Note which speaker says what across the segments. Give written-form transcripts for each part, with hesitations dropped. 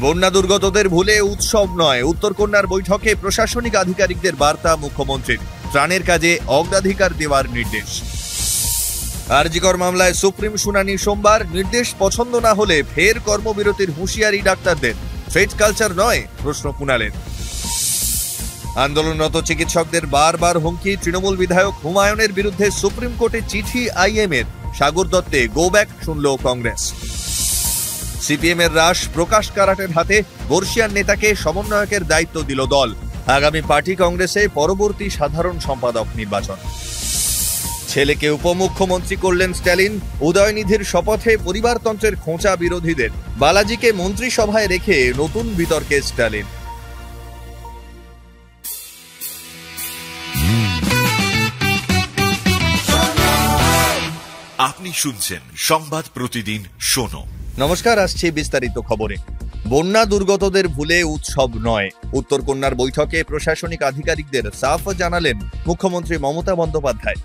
Speaker 1: বন্যা দুর্গতদের ভুলে উৎসব নয়, উত্তরকন্যার বৈঠকে প্রশাসনিক আধিকারিকদের বার্তা মুখ্যমন্ত্রীর। ত্রাণের কাজে অগ্রাধিকার দেওয়ার নির্দেশ। আরজিকর মামলায় সুপ্রিম শুনানি সোমবার। নির্দেশ পছন্দ না হলে ফের কর্মবিরতির হুঁশিয়ারি ডাক্তারদের। থ্রেট কালচার নয়, প্রশ্ন কুণালের। আন্দোলনরত চিকিৎসকদের বারবার হুমকি। তৃণমূল বিধায়ক হুমায়ুনের বিরুদ্ধে সুপ্রিম কোর্টে চিঠি আইএমএর। সাগর দত্তে গো ব্যাক শুনল কংগ্রেস। সিপিএম এর রাশ প্রকাশ কারাটের হাতে। বর্ষিয়ান নেতাকে সমন্বয়কের দায়িত্ব দিল দল। আগামী পার্টি কংগ্রেসে পরবর্তী সাধারণ সম্পাদক নির্বাচন। ছেলেকে উপমুখ্যমন্ত্রী করলেন স্ট্যালিন। উদয়নিধির শপথে পরিবারতন্ত্রের খোঁচা বিরোধীদের। বালাজিকে মন্ত্রিসভায় রেখে নতুন বিতর্কে স্ট্যালিন।
Speaker 2: আপনি শুনছেন সংবাদ প্রতিদিন শোনো।
Speaker 1: নমস্কার, আসছে বিস্তারিত খবরে। বন্যা দুর্গতদের ভুলে উৎসব নয়, উত্তরকন্যার বৈঠকে প্রশাসনিক আধিকারিকদের সাফ জানালেন মুখ্যমন্ত্রী মমতা বন্দ্যোপাধ্যায়।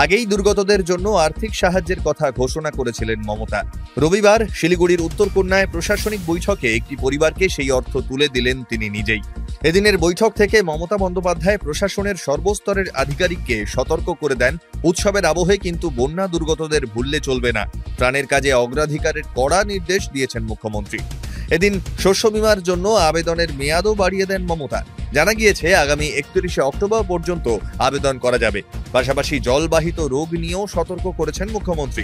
Speaker 1: আগেই দুর্গতদের জন্য আর্থিক সাহায্যের কথা ঘোষণা করেছিলেন মমতা। রবিবার শিলিগুড়ির উত্তরকন্যায় প্রশাসনিক বৈঠকে একটি পরিবারকে সেই অর্থ তুলে দিলেন তিনি নিজেই। এদিনের বৈঠক থেকে মমতা বন্দ্যোপাধ্যায় প্রশাসনের সর্বস্তরের আধিকারিককে সতর্ক করে দেন, উৎসবের আবহে কিন্তু বন্যা দুর্গতদের ভুললে চলবে না। ত্রাণের কাজে অগ্রাধিকারের কড়া নির্দেশ দিয়েছেন মুখ্যমন্ত্রী। এদিন শস্য বীমার জন্য আবেদনের মেয়াদও বাড়িয়ে দেন মমতা। জানা গিয়েছে আগামী 31শে অক্টোবর পর্যন্ত আবেদন করা যাবে। পাশাপাশি জলবাহিত রোগ নিয়েও সতর্ক করেছেন মুখ্যমন্ত্রী।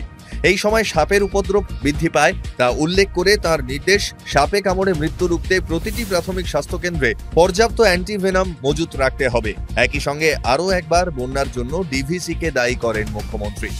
Speaker 1: এই সময় সাপের উপদ্রব বৃদ্ধি পায়, তা উল্লেখ করে তার নির্দেশ, সাপে কামড়ে মৃত্যু রুখতে প্রতিটি প্রাথমিক স্বাস্থ্যকেন্দ্রে পর্যাপ্ত অ্যান্টিভেনম মজুত রাখতে হবে। একই সঙ্গে আরও একবার বন্যার জন্য ডিভিসিকে দায়ী করেন মুখ্যমন্ত্রী।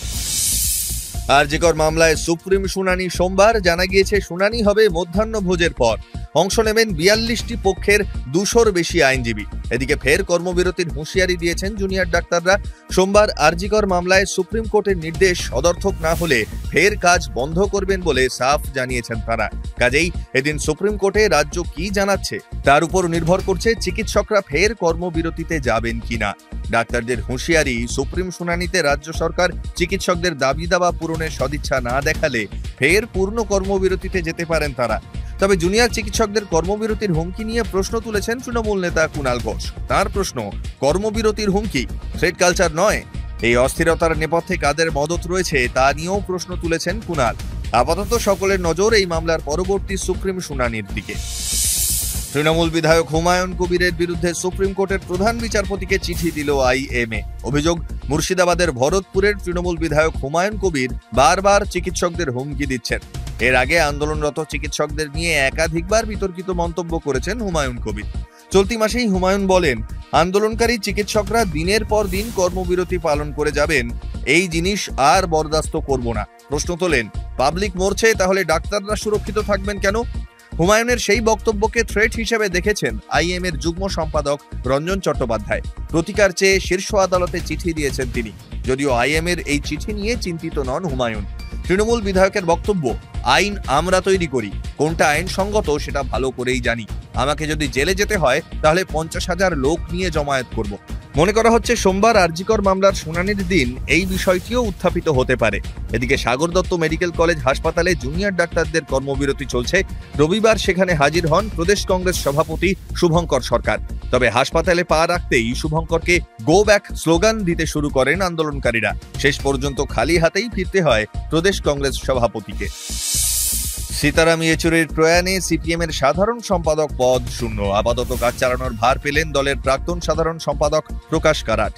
Speaker 1: আরজিকর মামলায় সুপ্রিম শুনানি সোমবার। জানা গিয়েছে শুনানি হবে মধ্যাহ্নভোজের পর। অংশ নেবেন 42টি পক্ষের 200-র বেশি আইনজীবী। এদিকে ফের কর্মবিরতির হুঁশিয়ারি দিয়েছেন জুনিয়র ডাক্তাররা। সোমবার আরজিকর মামলায় সুপ্রিম কোর্টের নির্দেশ অদর্থক না হলে ফের কাজ বন্ধ করবেন বলে সাফ জানিয়েছেন তারা। কাজেই এদিন সুপ্রিম কোর্টে রাজ্য কি জানাচ্ছে তার উপর নির্ভর করছে চিকিৎসকরা ফের কর্মবিরতিতে যাবেন কিনা। ডাক্তারদের হুঁশিয়ারি, সুপ্রিম শুনানিতে রাজ্য সরকার চিকিৎসকদের দাবি দাওয়া পূরণের সদিচ্ছা না দেখালে ফের পূর্ণ কর্মবিরতিতে যেতে পারেন তারা। তবে জুনিয়র চিকিৎসকদের কর্মবিরতির হুমকি নিয়ে প্রশ্ন তুলেছেন তৃণমূল নেতা কুণাল ঘোষ। তার প্রশ্ন, কর্মবিরতির হুমকি থ্রেট কালচার নয়? এই অস্থিরতার নেপথ্যে কাদের মদত রয়েছে তা নিয়েও প্রশ্ন তুলেছেন কুণাল। আপাতত সকলের নজর এই মামলার পরবর্তী সুপ্রিম শুনানির দিকে। তৃণমূল বিধায়ক হুমায়ুন কবিরের বিরুদ্ধে সুপ্রিম কোর্টের প্রধান বিচারপতিকে চিঠি দিল আইএমএ। অভিযোগ, মুর্শিদাবাদের ভরতপুরের তৃণমূল বিধায়ক হুমায়ুন কবির বারবার চিকিৎসকদের হুমকি দিচ্ছেন। এর আগে আন্দোলনরত চিকিৎসকদের নিয়ে একাধিকবার বিতর্কিত মন্তব্য করেছেন হুমায়ুন কবির। চলতি মাসেই হুমায়ুন বলেন, আন্দোলনকারী চিকিৎসকরা দিনের পর দিন কর্মবিরতি পালন করে যাবেন, এই জিনিস আর বরদাস্ত করব না। প্রশ্ন তোলেন, পাবলিক মরছে, তাহলে ডাক্তাররা সুরক্ষিত থাকবেন কেন? হুমায়ুনের সেই বক্তব্যকে থ্রেট হিসেবে দেখেছেন আইএমএর যুগ্ম সম্পাদক রঞ্জন চট্টোপাধ্যায়। প্রতিকার চেয়ে শীর্ষ আদালতে চিঠি দিয়েছেন তিনি। যদিও আইএমএর এই চিঠি নিয়ে চিন্তিত নন হুমায়ুন। তৃণমূল বিধায়কের বক্তব্য, আইন আমরা তৈরি করি, কোনটা আইনসঙ্গত সেটা ভালো করেই জানি। আমাকে যদি জেলে যেতে হয় তাহলে 50,000 লোক নিয়ে জমায়েত করব। মনে করা হচ্ছে সোমবার আরজিকর মামলার শুনানির দিন এই বিষয়টিও উত্থাপিত হতে পারে। এদিকে সাগর দত্ত মেডিকেল কলেজ হাসপাতালে জুনিয়র ডাক্তারদের কর্মবিরতি চলছে। রবিবার সেখানে হাজির হন প্রদেশ কংগ্রেস সভাপতি শুভঙ্কর সরকার। তবে হাসপাতালে পা রাখতেই শুভঙ্করকে গো ব্যাক স্লোগান দিতে শুরু করেন আন্দোলনকারীরা। শেষ পর্যন্ত খালি হাতেই ফিরতে হয় প্রদেশ কংগ্রেস সভাপতিকে। সীতারাম ইয়েচুরির প্রয়াণে সিপিএম এর সাধারণ সম্পাদক পদ শূন্য। আপাতত কাজ চালানোর ভার পেলেন দলের প্রাক্তন সাধারণ সম্পাদক প্রকাশ কারাট।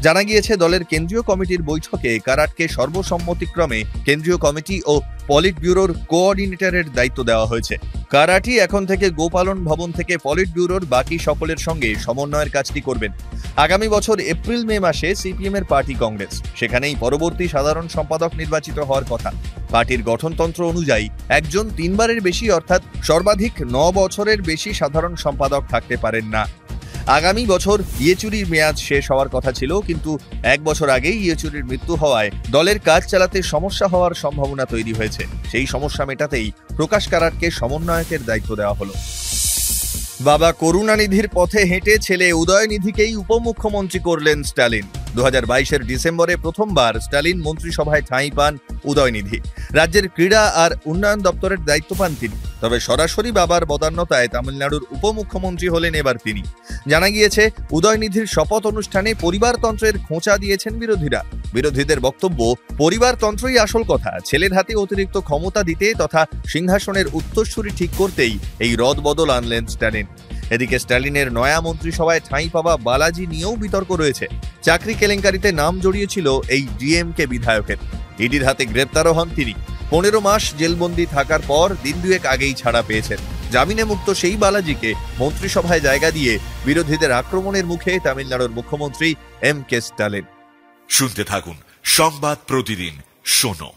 Speaker 1: জানা গিয়েছে দলের কেন্দ্রীয় কমিটির বৈঠকে কারাটকে সর্বসম্মতিক্রমে কেন্দ্রীয় কমিটি ও পলিট ব্যুরোর কোঅর্ডিনেটরের দায়িত্ব দেওয়া হয়েছে। কারাটই এখন থেকে গোপালন ভবন থেকে পলিট ব্যুরোর বাকি সকলের সঙ্গে সমন্বয়ের কাজটি করবেন। আগামী বছর এপ্রিল-মে মাসে সিপিএম এর পার্টি কংগ্রেস, সেখানেই পরবর্তী সাধারণ সম্পাদক নির্বাচিত হওয়ার কথা। পার্টির গঠনতন্ত্র অনুযায়ী একজন 3 বারের বেশি অর্থাৎ সর্বাধিক 9 বছরের বেশি সাধারণ সম্পাদক থাকতে পারেন না। আগামী বছর ইয়েচুরির মেয়াদ শেষ হওয়ার কথা ছিল, কিন্তু 1 বছর আগেই ইয়েচুরির মৃত্যু হওয়ায় দলের কাজ চালাতে সমস্যা হওয়ার সম্ভাবনা তৈরি হয়েছে। সেই সমস্যা মেটাতেই প্রকাশ কারাটকে সমন্বয়কের দায়িত্ব দেওয়া হলো। বাবা করুণানিধির পথে হেঁটে ছেলে উদয়নিধিকেই উপমুখ্যমন্ত্রী করলেন স্ট্যালিন। 2022-এর ডিসেম্বরে প্রথমবার স্টালিন মন্ত্রিসভায় ঠাঁই পান উদয়নিধি। রাজ্যের ক্রীড়া আর উন্নয়ন দপ্তরের দায়িত্ব পান তিনি। তবে সরাসরি বাবার বদান্যতায় তামিলনাড়ুর উপমুখ্যমন্ত্রী হলেন এবার তিনি। জানা গিয়েছে, উদয়নিধির শপথ অনুষ্ঠানে পরিবারতন্ত্রের খোঁচা দিয়েছেন বিরোধীরা। বিরোধীদের বক্তব্য, পরিবারতন্ত্রই আসল কথা, ছেলের হাতে অতিরিক্ত ক্ষমতা দিতে তথা সিংহাসনের উত্তরসূরি ঠিক করতেই এই রদবদল আনলেন স্ট্যালিন। এদিকে স্ট্যালিনের নয়া মন্ত্রিসভায় ঠাঁই পাওয়া বালাজি নিয়েও বিতর্ক রয়েছে। চাকরি কেলেঙ্কারিতে নাম জড়িয়েছিল এই ডিএমকে বিধায়কের। ইডির হাতে গ্রেপ্তারও হন তিনি। 15 মাস জেলবন্দি থাকার পর দিন দুয়েক আগেই ছাড়া পেয়েছেন। জামিনে মুক্ত সেই বালাজিকে মন্ত্রিসভায় জায়গা দিয়ে বিরোধীদের আক্রমণের মুখে তামিলনাড়ুর মুখ্যমন্ত্রী এম কে স্ট্যালিন।
Speaker 2: শুনতে থাকুন সংবাদ প্রতিদিন শোনো।